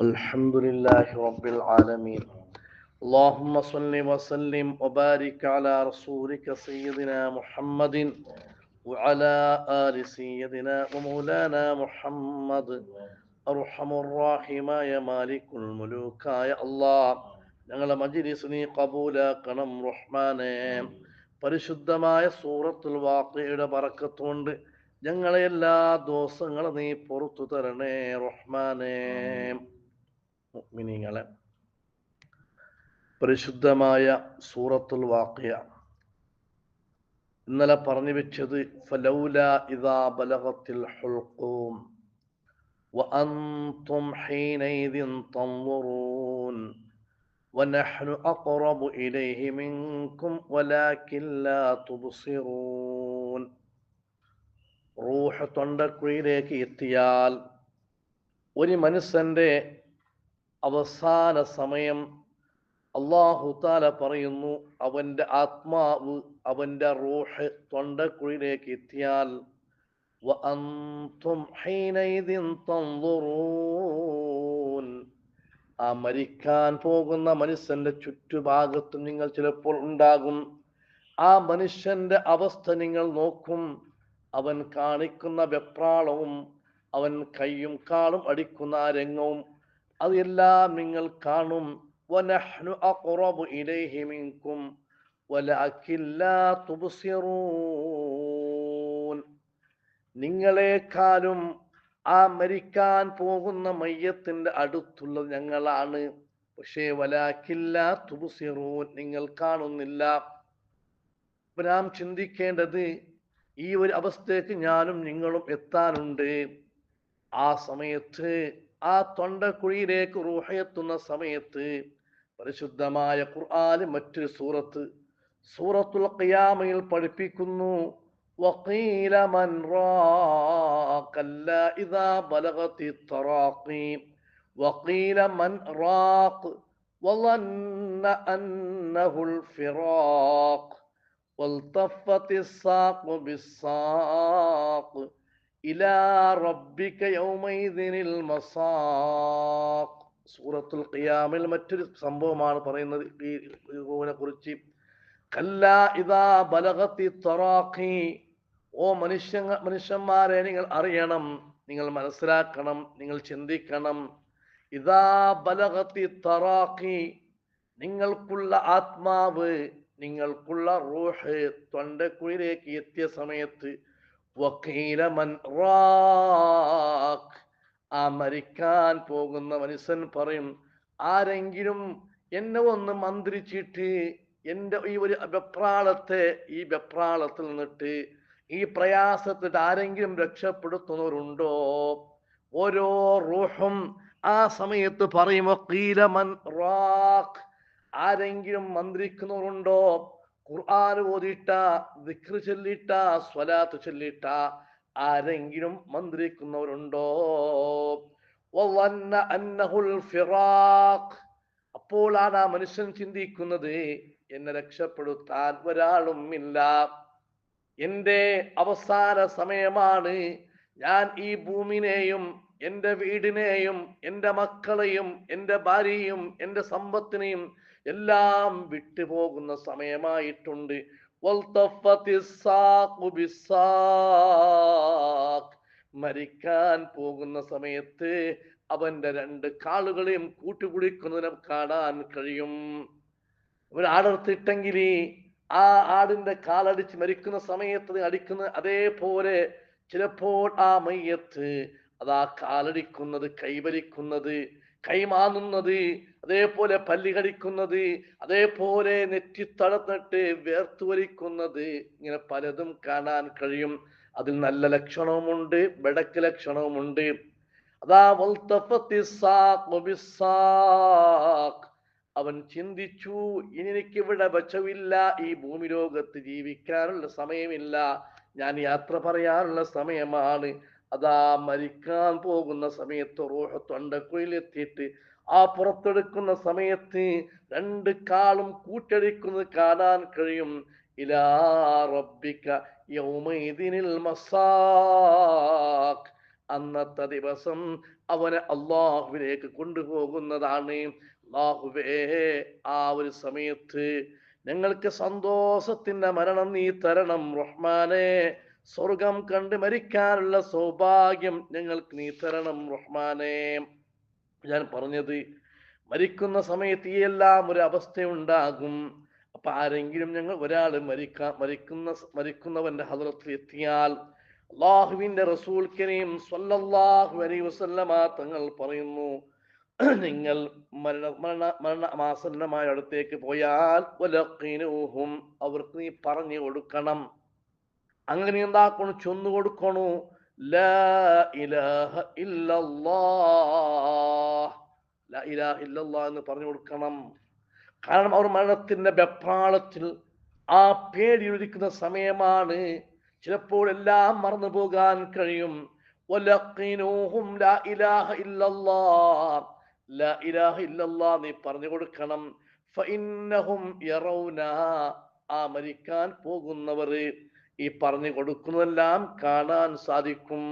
الحمد لله رب العالمين. اللهم صل وسلم وبارك على رسولك سيدنا محمد وعلى آل سيدنا ومولانا محمد. أرحم الراحماയ മാലിക്കുൽ മുലൂക്കായ അല്ലാഹ്, ഞങ്ങളുടെ മജ്‌ലിസ് നീ കബൂലാക്കണം റഹ്മാനേ. പരിശുദ്ധമായ സൂറത്തുൽ വാഖിഅയുടെ ബറക്കത്ത് കൊണ്ട് ഞങ്ങളെ എല്ലാ ദോഷങ്ങളും നീ പുറത്തു തരണേ റഹ്മാനേ. മുഅ്മിനീങ്ങളെ, പരിശുദ്ധമായ സൂറത്തുൽ വാഖിഅ ഇന്നലെ പറഞ്ഞു വെച്ചത് ഫലൗല ഇദാ ബലഗത്തിൽ ഹുൽഖൂം വഅൻതും ഹീനൈദിൻ തൻദുറൂൻ വനഹ്നു അഖറബു ഇലൈഹി മിൻകും വലാകിൻ ലാ തുബ്സിറൂൻ. റൂഹ് തൊണ്ടക്കുഴിയിലേക്ക് എത്തിയാൽ ഒരു മനുഷ്യന്റെ അവസാന സമയം അല്ലാഹു തആല പറയുന്നു, അവന്റെ ആത്മാവ്, അവന്റെ റൂഹ് തൊണ്ടക്കുഴിയിലേക്ക് എത്തിയാൽ വഅൻതും ഹീനൈദിൻ തൻദുറൂൻ, ആ മരിക്കാൻ പോകുന്ന മനുഷ്യന്റെ ചുറ്റുഭാഗത്തും നിങ്ങൾ ചിലപ്പോൾ ഉണ്ടാകും. ആ മനുഷ്യന്റെ അവസ്ഥ നിങ്ങൾ നോക്കും. അവൻ കാണിക്കുന്ന വെപ്രാളവും അവൻ കയ്യും കാലും അടിക്കുന്ന ആ രംഗവും അതെല്ലാം നിങ്ങൾ കാണും. വനഹ്നു അഖറബു ഇലൈഹി മിൻകും വലകിൻ ലാ തുബ്സിറൂൻ. നിങ്ങളെക്കാളും ആ മരിക്കാൻ പോകുന്ന മയ്യത്തിന്റെ അടുത്തുള്ളത് ഞങ്ങളാണ്, പക്ഷേ വലകിൻ ലാ തുബ്സിറൂൻ, നിങ്ങൾ കാണുന്നില്ല. നാം ചിന്തിക്കേണ്ടത്, ഈ ഒരു അവസ്ഥയ്ക്ക് ഞാനും നിങ്ങളും എത്താനുണ്ട്. ആ സമയത്ത്, ആ തൊണ്ടക്കുഴിയിലേക്ക് റൂഹ് എത്തുന്ന സമയത്ത് പരിശുദ്ധമായ ഖുർആനിൽ മറ്റൊരു സൂറത്തുൽ ഖിയാമയിൽ പഠിപ്പിക്കുന്നു, വഖീല മൻ റാഖ കല്ലാ ഇദാ ബലഗതി തറാഖി വഖീല മൻ റാഖ വളന്ന അന്നഹുൽ ഫിറാഖ് വൽതഫത്തി സാഖു ബിസ്സാഖ് ഇലാ റബ്ബിക യൗമൈദിനിൽ മസാഖ്. സൂറത്തുൽ ഖിയാമയിൽ മറ്റൊരു സംഭവമാണ് പറയുന്നത് ഈ റൂഹിനെ കുറിച്ച്. കല്ലാ ഇദാ ബലഗതി തറാഖി, ഓ മനുഷ്യന്മാരെ നിങ്ങൾ അറിയണം, നിങ്ങൾ മനസ്സിലാക്കണം, നിങ്ങൾ ചിന്തിക്കണം. ഇദാ ബലഗതി തറാഖി, നിങ്ങൾക്കുള്ള ആത്മാവ്, നിങ്ങൾക്കുള്ള റൂഹ് തൊണ്ടക്കുഴിയിലേക്ക് എത്തിയ സമയത്ത് വഖീല മൻ റാഖ്, ആ മരിക്കാൻ പോകുന്ന മനുഷ്യൻ പറയും, ആരെങ്കിലും എന്നെ ഒന്ന് മന്ത്രിച്ചിട്ട് എൻ്റെ ഈ ഒരു ഈ വെപ്രാളത്തിൽ നിന്നിട്ട്, ഈ പ്രയാസത്തിൽ ആരെങ്കിലും രക്ഷപ്പെടുത്തുന്നവരുണ്ടോ? ഓരോ റൂഹും ആ സമയത്ത് പറയും വഖീല മൻ റാഖ്, ആരെങ്കിലും മന്ത്രിക്കുന്നവരുണ്ടോ? ഖുർആൻ ഓതിട്ട, ദിക്ർ ചൊല്ലിട്ട, സ്വലാത്ത് ചൊല്ലിട്ട ആരെങ്കിലും മന്ത്രിക്കുന്നവരുണ്ടോ? വളന്ന അന്നഹുൽ ഫിറാഖ്, അപ്പോഴാണ് ആ മനുഷ്യൻ ചിന്തിക്കുന്നത്, എന്നെ രക്ഷപ്പെടുത്താൻ ഒരാളും ഇല്ല, എന്റെ അവസാന സമയമാണ്, ഞാൻ ഈ ഭൂമിനെയും എൻ്റെ വീടിനെയും എൻ്റെ മക്കളെയും എൻ്റെ ഭാര്യയും എൻ്റെ സമ്പത്തിനെയും എല്ലാം വിട്ടുപോകുന്ന സമയമായിട്ടുണ്ട്. മരിക്കാൻ പോകുന്ന സമയത്ത് അവന്റെ രണ്ട് കാലുകളെയും കൂട്ടുപിടിക്കുന്നതിനെ കാണാൻ കഴിയും. ഒരു ആടർത്തിട്ടെങ്കിൽ ആ ആടിന്റെ കാലടിച്ച് മരിക്കുന്ന സമയത്ത് അടിക്കുന്നത് അതേപോലെ ചിലപ്പോൾ ആ മയ്യത്ത് അതാ കാലടിക്കുന്നത്, കൈവരിക്കുന്നത്, കൈമാന്നുന്നത്, അതേപോലെ പല്ലി കടിക്കുന്നത്, അതേപോലെ നെറ്റിത്തടന്നിട്ട് വേർത്തു വലിക്കുന്നത്, ഇങ്ങനെ പലതും കാണാൻ കഴിയും. അതിൽ നല്ല ലക്ഷണവുമുണ്ട്, ബടക്ക് ലക്ഷണവുമുണ്ട്. അതാ അവൻ ചിന്തിച്ചു, ഇനി എനിക്ക് ഇവിടെ ബച്ചവില്ല, ഈ ഭൂമി ലോകത്ത് ജീവിക്കാനുള്ള സമയമില്ല, ഞാൻ യാത്ര പറയാനുള്ള സമയമാണ്. അതാ മരിക്കാൻ പോകുന്ന സമയത്ത് റൂഹ് തൊണ്ടക്കുഴിയിൽ എത്തിയിട്ട് ആ പുറത്തെടുക്കുന്ന സമയത്ത് രണ്ട് കാലും കൂട്ടടിക്കുന്നത് കാണാൻ കഴിയും. ഇലാ റബ്ബിക യൗമൈദിനിൽ മസാഖ്, അന്നത്തെ ദിവസം അവനെ അള്ളാഹുവിലേക്ക് കൊണ്ടുപോകുന്നതാണ്. അല്ലാഹുവേ, ആ ഒരു സമയത്ത് ഞങ്ങൾക്ക് സന്തോഷത്തിന്റെ മരണം നീ തരണം റഹ്മാനെ. സ്വർഗം കണ്ട് മരിക്കാനുള്ള സൗഭാഗ്യം ഞങ്ങൾക്ക് നീ തരണം റഹ്മാനെ. ഞാൻ പറഞ്ഞത്, മരിക്കുന്ന സമയത്ത് ഈ എല്ലാം ഒരു അവസ്ഥയുണ്ടാകും. അപ്പൊ ആരെങ്കിലും ഞങ്ങൾ ഒരാൾ മരിക്കുന്നവന്റെ ഹദ്റത്തിൽ എത്തിയാൽ അള്ളാഹുവിന്റെ റസൂൽ കരീം സ്വല്ലല്ലാഹു അലൈഹി വസല്ലമ തങ്ങൾ പറയുന്നു, നിങ്ങൾ മരണമാസന്നമായ അടുത്തേക്ക് പോയാൽ വലഖിനൂഹും, അവർക്ക് നീ പറഞ്ഞു കൊടുക്കണം. അങ്ങനെ എന്താക്കണം? ചൊന്നു കൊടുക്കണു, ലാ ഇലാഹ ഇല്ലല്ലാഹ്, ലാ ഇലാഹ ഇല്ലല്ലാഹ് എന്ന് പറഞ്ഞു കൊടുക്കണം. കാരണം അവർ മരണത്തിന്റെ വെപ്രാളത്തിൽ ആ പേടിയൊലിക്കുന്ന സമയമാണ്. ചിലപ്പോൾ എല്ലാം മറന്നു പോകാൻ കഴിയും. വലഖിനൂഹും ലാ ഇലാഹ ഇല്ലല്ലാഹ്, ലാ ഇലാഹ ഇല്ലല്ലാഹ് നീ പറഞ്ഞു കൊടുക്കണം. ഫഇന്നഹും യറൗന, ആ മരിക്കാൻ പോകുന്നവർ ഈ പറഞ്ഞു കൊടുക്കുന്നതെല്ലാം കാണാൻ സാധിക്കും.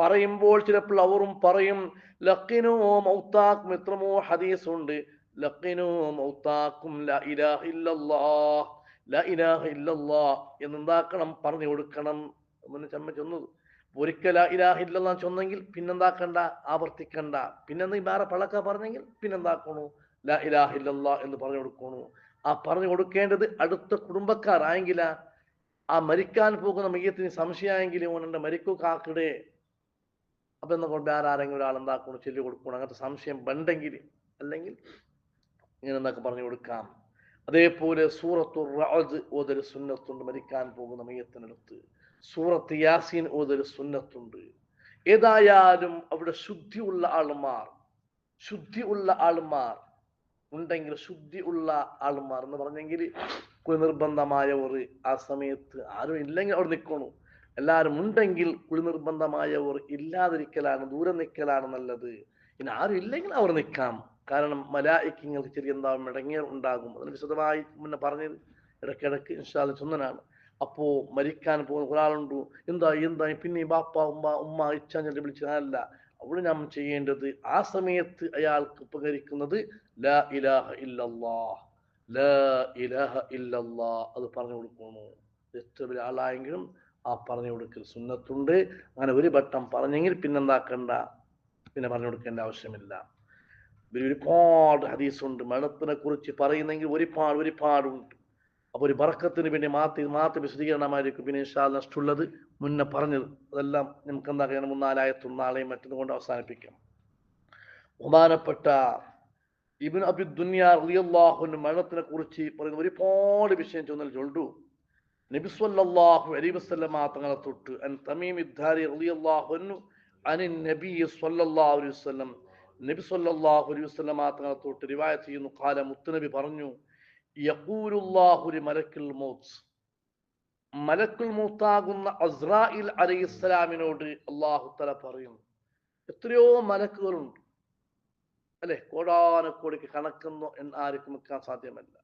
പറയുമ്പോൾ ചിലപ്പോൾ അവരും പറയും ലഖിനൂ മൗതാക്കും, എത്രമോ ഹദീസ് ഉണ്ട്, ലഖിനൂ മൗതാക്കും ലാ ഇലാഹ ഇല്ലല്ലാഹ്, ലാ ഇലാഹ ഇല്ലല്ലാഹ് എന്നെന്താക്കണം? പറഞ്ഞു കൊടുക്കണം. ചമ്മ ചൊന്നത് ഒരിക്കൽ ലാ ഇലാഹ ഇല്ലല്ലാഹ് ചൊന്നെങ്കിൽ പിന്നെന്താക്കണ്ട? ആവർത്തിക്കണ്ട. പിന്നെ നീ വേറെ പളക്ക പറഞ്ഞെങ്കിൽ പിന്നെന്താക്കണു? ലാ ഇലാഹ ഇല്ലല്ലാഹ് എന്ന് പറഞ്ഞു കൊടുക്കണു. ആ പറഞ്ഞു കൊടുക്കേണ്ടത് അടുത്ത കുടുംബക്കാരായെങ്കില, ആ മരിക്കാൻ പോകുന്ന മയ്യത്തിന് സംശയമായെങ്കിൽ ഓനെ മരിക്കൂ കാക്കിടെ, അപ്പൊ എന്നെ കൊണ്ട് ആരെങ്കിലും ഒരാൾ എന്താക്കണം? ചൊല്ലി കൊടുക്കണം. അങ്ങനത്തെ സംശയം ഉണ്ടെങ്കിൽ, അല്ലെങ്കിൽ ഇങ്ങനെ എന്നൊക്കെ പറഞ്ഞു കൊടുക്കാം. അതേപോലെ സൂറത്തുർ റഅദ് ഓതൽ സുന്നത്തുണ്ട് മരിക്കാൻ പോകുന്ന മയ്യത്തിനടുത്ത്. സൂറത്ത് യാസീൻ ഓതൽ സുന്നത്തുണ്ട്. ഏതായാലും അവിടെ ശുദ്ധിയുള്ള ആൾമാർ ഉണ്ടെങ്കിൽ, ശുദ്ധി ഉള്ള ആൾമാർ എന്ന് പറഞ്ഞെങ്കിൽ കുളി നിർബന്ധമായവർ ആ സമയത്ത് ആരും ഇല്ലെങ്കിൽ അവിടെ നിൽക്കണു. എല്ലാവരും ഉണ്ടെങ്കിൽ കുളി നിർബന്ധമായവർ ഇല്ലാതിരിക്കലാണ്, ദൂരെ നിൽക്കലാണ് നല്ലത്. ഇനി ആരും ഇല്ലെങ്കിൽ അവർ നിൽക്കാം. കാരണം മലായിക്കങ്ങൾക്ക് ചെറിയ എന്താവും, ഇടങ്ങേർ ഉണ്ടാകും. അതിന് വിശദമായി മുന്നേ പറഞ്ഞത് ഇടയ്ക്കിടയ്ക്ക് ഇൻഷാ അല്ലാഹ് ചൊന്നനാണ്. അപ്പോ മരിക്കാൻ പോകുന്ന ഒരാളുണ്ടു, എന്താ പിന്നെ ബാപ്പ ഉമ്മ ഇച്ഛാഞ്ഞ വിളിച്ചതല്ല. അവിടെ നാം ചെയ്യേണ്ടത് ആ സമയത്ത് അയാൾക്ക് ഉപകരിക്കുന്നത് ലാ ഇലാഹ ഇല്ലല്ലാഹ്, ലാ ഇലാഹ ഇല്ലല്ലാഹ് അത് പറഞ്ഞു കൊടുക്കുന്നു. എത്ര വലിയ ആളായെങ്കിലും ആ പറഞ്ഞു കൊടുക്കൽ സുന്നത്തുണ്ട്. അങ്ങനെ ഒരു വട്ടം പറഞ്ഞെങ്കിൽ പിന്നെന്താക്കണ്ട? പിന്നെ പറഞ്ഞു കൊടുക്കേണ്ട ആവശ്യമില്ല. ഒരുപാട് ഹദീസുണ്ട് മരണത്തിനെ കുറിച്ച് പറയുന്നെങ്കിൽ, ഒരുപാടുണ്ട്. അപ്പൊ ഒരു ബർക്കത്തിന് പിന്നെ മാറ്റി വിശദീകരണമായിരിക്കും പിന്നെ ഇൻഷാ അല്ലാഹ് നഷ്ടമുള്ളത് മുന്നേ പറഞ്ഞത്. അതെല്ലാം നമുക്ക് എന്താ കഴിയണം? 3-4 നാളെയും മറ്റൊന്നും കൊണ്ട് അവസാനിപ്പിക്കാം. ബഹുമാനപ്പെട്ട ഇബ്നു അബി ദുനിയ റളിയല്ലാഹു അൻഹു മരണത്തിനെ കുറിച്ച് പറയുന്ന ഒരുപാട് വിഷയം ചൊല്ലു. നബി സ്വല്ലല്ലാഹു അലൈഹി വസല്ലമ തങ്ങളെ തൊട്ട് അൻ തമീം ഇദ്ദാരി റളിയല്ലാഹു അൻഹു അനിൻ നബി സ്വല്ലല്ലാഹു അലൈഹി വസല്ലം, നബി സ്വല്ലല്ലാഹു അലൈഹി വസല്ലമ തങ്ങളെ തൊട്ട് റിവായത്ത് ചെയ്യുന്നു, ഖാല, മുത്തുനബി പറഞ്ഞു, യഖൂലുല്ലാഹു ലി മലക്കുൽ മൗത്ത്, മലക്കുൽ മൗത്താകുന്ന അസ്രായിൽ അലൈഹിസ്സലാമിനോട് അല്ലാഹു തആല പറയും. എത്രയോ മലക്കുകളുണ്ട് അല്ലെ, കോടാനക്കോടിക്ക് കണക്കുന്നു എന്ന് ആർക്കും വെക്കാൻ സാധ്യമല്ല.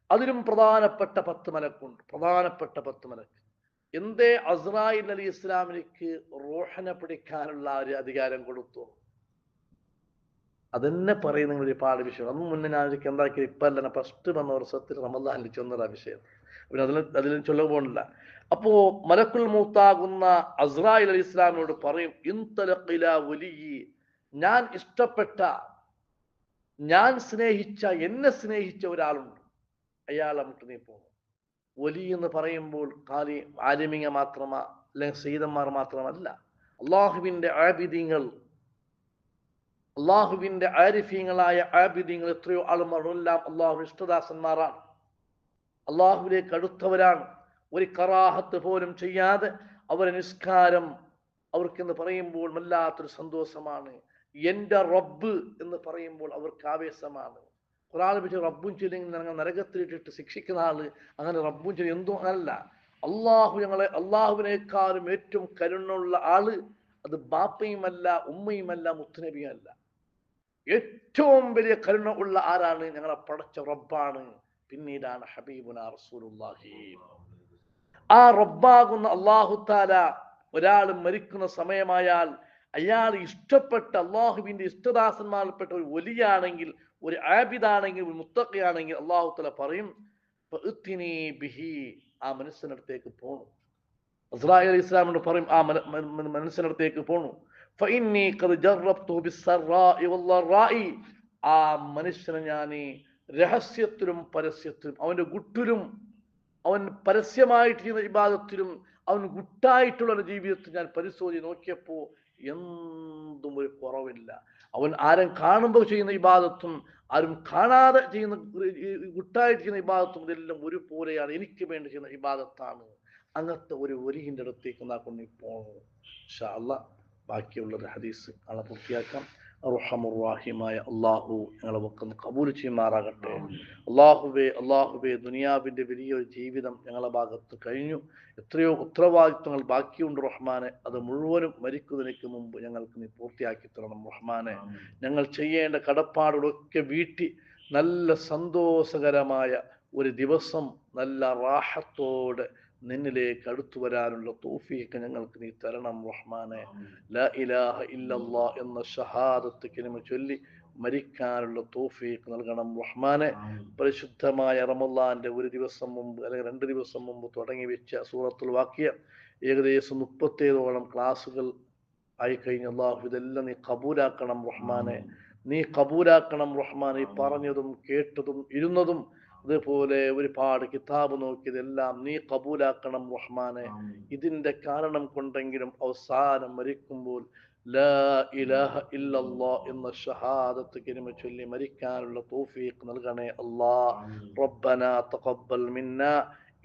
അതിലും പ്രധാനപ്പെട്ട 10 മലക്കുണ്ട്. പ്രധാനപ്പെട്ട 10 മലക്ക്. എന്തേ അസ്രായിൽ അലി ഇസ്ലാമിലേക്ക് റൂഹിനെ പിടിക്കാനുള്ള ഒരു അധികാരം കൊടുത്തു? അതെന്നെ പറയുന്ന ഒരുപാട് വിഷയം. അന്ന് മുന്നേ ഞാൻ എന്താക്കി ഇപ്പല്ല, ഫസ്റ്റ് വന്ന വർഷത്തിൽ റമദാനിൽ ചൊന്നതാ വിഷയം. പിന്നെ അതിലും ചൊല്ല പോകണില്ല. അപ്പോ മലക്കുൽ മൗത്താകുന്ന അസ്രായിൽ അലി ഇസ്ലാമിനോട് പറയും, ഇൻതലഖ് ഇലാ വലിയി, ഞാൻ ഇഷ്ടപ്പെട്ട, ഞാൻ സ്നേഹിച്ച, എന്നെ സ്നേഹിച്ച ഒരാളുണ്ട്, അയാളെ മുട്ട് നീ പോകും. വലി എന്ന് പറയുമ്പോൾ കാലി ആലിമിങ്ങ മാത്രമാ, അല്ലെങ്കിൽ സയ്യിദന്മാർ മാത്രമല്ല. അള്ളാഹുവിന്റെ ആബിദീങ്ങൾ, അള്ളാഹുവിന്റെ ആരിഫീങ്ങളായ ആബിദീങ്ങൾ എത്രയോ ആളുമാരെല്ലാം അള്ളാഹു ഇഷ്ടദാസന്മാരാണ്, അള്ളാഹുവിലേക്ക് അടുത്തവരാണ്. ഒരു കറാഹത്ത് പോലും ചെയ്യാതെ അവരെ നിസ്കാരം അവർക്കെന്ന് പറയുമ്പോൾ വല്ലാത്തൊരു സന്തോഷമാണ്. എന്റെ റബ്ബ് എന്ന് പറയുമ്പോൾ അവർക്ക് ആവേശമാണ്. ഖുർആനിൽ വെച്ച് റബ്ബും ചൊല്ലിങ്കിൽ ഞങ്ങൾ നരകത്തിലിട്ടിട്ട് ശിക്ഷിക്കുന്ന ആള്, അങ്ങനെ റബ്ബും ചൊല്ലി എന്തോ അല്ല. അള്ളാഹുവിനേക്കാളും ഏറ്റവും കരുണുള്ള ആള് അത് ബാപ്പയുമല്ല, ഉമ്മയുമല്ല, മുത്തുനബിയുമല്ല. ഏറ്റവും വലിയ കരുണ ഉള്ള ആരാണ്? ഞങ്ങളെ പടച്ച റബ്ബാണ്. പിന്നീടാണ് ഹബീബുന റസൂലുള്ളാഹി. ആ റബ്ബാകുന്ന അല്ലാഹു തആല ഒരാൾ മരിക്കുന്ന സമയമായാൽ അയാൾ ഇഷ്ടപ്പെട്ട അള്ളാഹുവിന്റെ ഇഷ്ടദാസന്മാരിൽപ്പെട്ട ഒരു വലിയാണെങ്കിൽ, ഒരു ആബിദാണെങ്കിൽ, ഒരു മുത്തഖിയാണെങ്കിൽ അള്ളാഹു തആല പറയും ഫഅ്തിനി ബിഹി, ആ മനുഷ്യനടുത്തേക്ക് പോണു. ഇസ്രായേൽ അലൈഹി ഇസ്ലാമിനോട് പറയും ആ മനുഷ്യനടുത്തേക്ക് പോണു. ഫഇന്നി ഖദ് ജറബ്തു ബിസ്സറാഇ വല്ലറാഇ, ആ മനുഷ്യനെ ഞാൻ രഹസ്യത്തിലും പരസ്യത്തിലും, അവന്റെ ഗുട്ടിലും, അവൻ പരസ്യമായിട്ട് ചെയ്യുന്ന ഇബാദത്തിലും അവൻ ഗുട്ടായിട്ടുള്ള ഒരു ജീവിതത്തിൽ ഞാൻ പരിശോധിച്ച് നോക്കിയപ്പോ എന്തും ഒരു കുറവില്ല. അവൻ ആരും കാണുമ്പോൾ ചെയ്യുന്ന ഇബാദത്തും ആരും കാണാതെ ചെയ്യുന്ന ഗുട്ടായിട്ട് ചെയ്യുന്ന ഇബാദത്തും ഇതെല്ലാം ഒരുപോലെയാണ്, എനിക്ക് വേണ്ടി ചെയ്യുന്ന ഇബാദത്താണ്. അങ്ങനത്തെ ഒരു വലിയുടെ അടുത്തേക്ക് നാക്കൊണ്ടു പോകണം. ഇൻഷാ അല്ലാഹ് ബാക്കിയുള്ളൊരു ഹദീസ് നാളെ പൂർത്തിയാക്കാം. അർഹമുർറാഹിമായ അള്ളാഹു ഞങ്ങളെ വെക്കുന്ന കബൂൽ ചെയ്യുമാറാകട്ടെ. അള്ളാഹുവേ ദുനിയാവിന്റെ വലിയൊരു ജീവിതം ഞങ്ങളെ ഭാഗത്ത് കഴിഞ്ഞു. എത്രയോ ഉത്തരവാദിത്വങ്ങൾ ബാക്കിയുണ്ട് റഹ്മാനെ. അത് മുഴുവനും മരിക്കുന്നതിന് മുമ്പ് ഞങ്ങൾക്ക് നീ പൂർത്തിയാക്കി തരണം റഹ്മാനെ. ഞങ്ങൾ ചെയ്യേണ്ട കടപ്പാടുകളൊക്കെ വീട്ടി നല്ല സന്തോഷകരമായ ഒരു ദിവസം നല്ല റാഹത്തോടെ നിന്നിലേക്ക് അടുത്തു വരാനുള്ള തൗഫീഖ് ഞങ്ങൾക്ക് നീ തരണം റഹ്മാനെ. ലാ ഇലാഹ ഇല്ലല്ലാഹ് എന്ന ഷഹാദത്ത് കലിമ ചൊല്ലി മരിക്കാനുള്ള തൗഫീഖ് നൽകണം റഹ്മാനെ. പരിശുദ്ധമായ റമളാന്റെ ഒരു ദിവസം മുമ്പ് അല്ലെങ്കിൽ 2 ദിവസം മുമ്പ് തുടങ്ങി വെച്ച സൂറത്തുൽ വാഖിയ ഏകദേശം 37ഓളം ക്ലാസുകൾ ആയി കഴിഞ്ഞ അല്ലാഹു ഇതെല്ലാം നീ കബൂലാക്കണം റഹ്മാനെ. നീ കബൂലാക്കണം റഹ്മാനെ. പറഞ്ഞതും കേട്ടതും ഇരുന്നതും അതുപോലെ ഒരുപാട് കിതാബ് നോക്കിയതെല്ലാം നീ കബൂലാക്കണം റഹ്മാനെ. ഇതിന്റെ കാരണം കൊണ്ടെങ്കിലും അവസാനം മരിക്കുമ്പോൾ ലാ ഇലാഹ ഇല്ലല്ലാഹ് എന്ന ഷഹാദത്ത് കലിമ ചൊല്ലി മരിക്കാനുള്ള തൗഫീഖ് നൽകണേ അല്ലാഹ്. റബ്ബനാ തഖബ്ബൽ മിന്നാ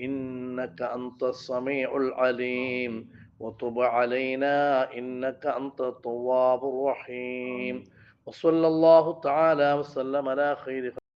ഇന്നക അൻതസ് സമീഉൽ അലീം വതുബ് അലൈനാ ഇന്നക അൻതത് തവ്വാബുർ റഹീം. വസല്ലല്ലാഹു തആല വസല്ലമ അലാ ഖൈരി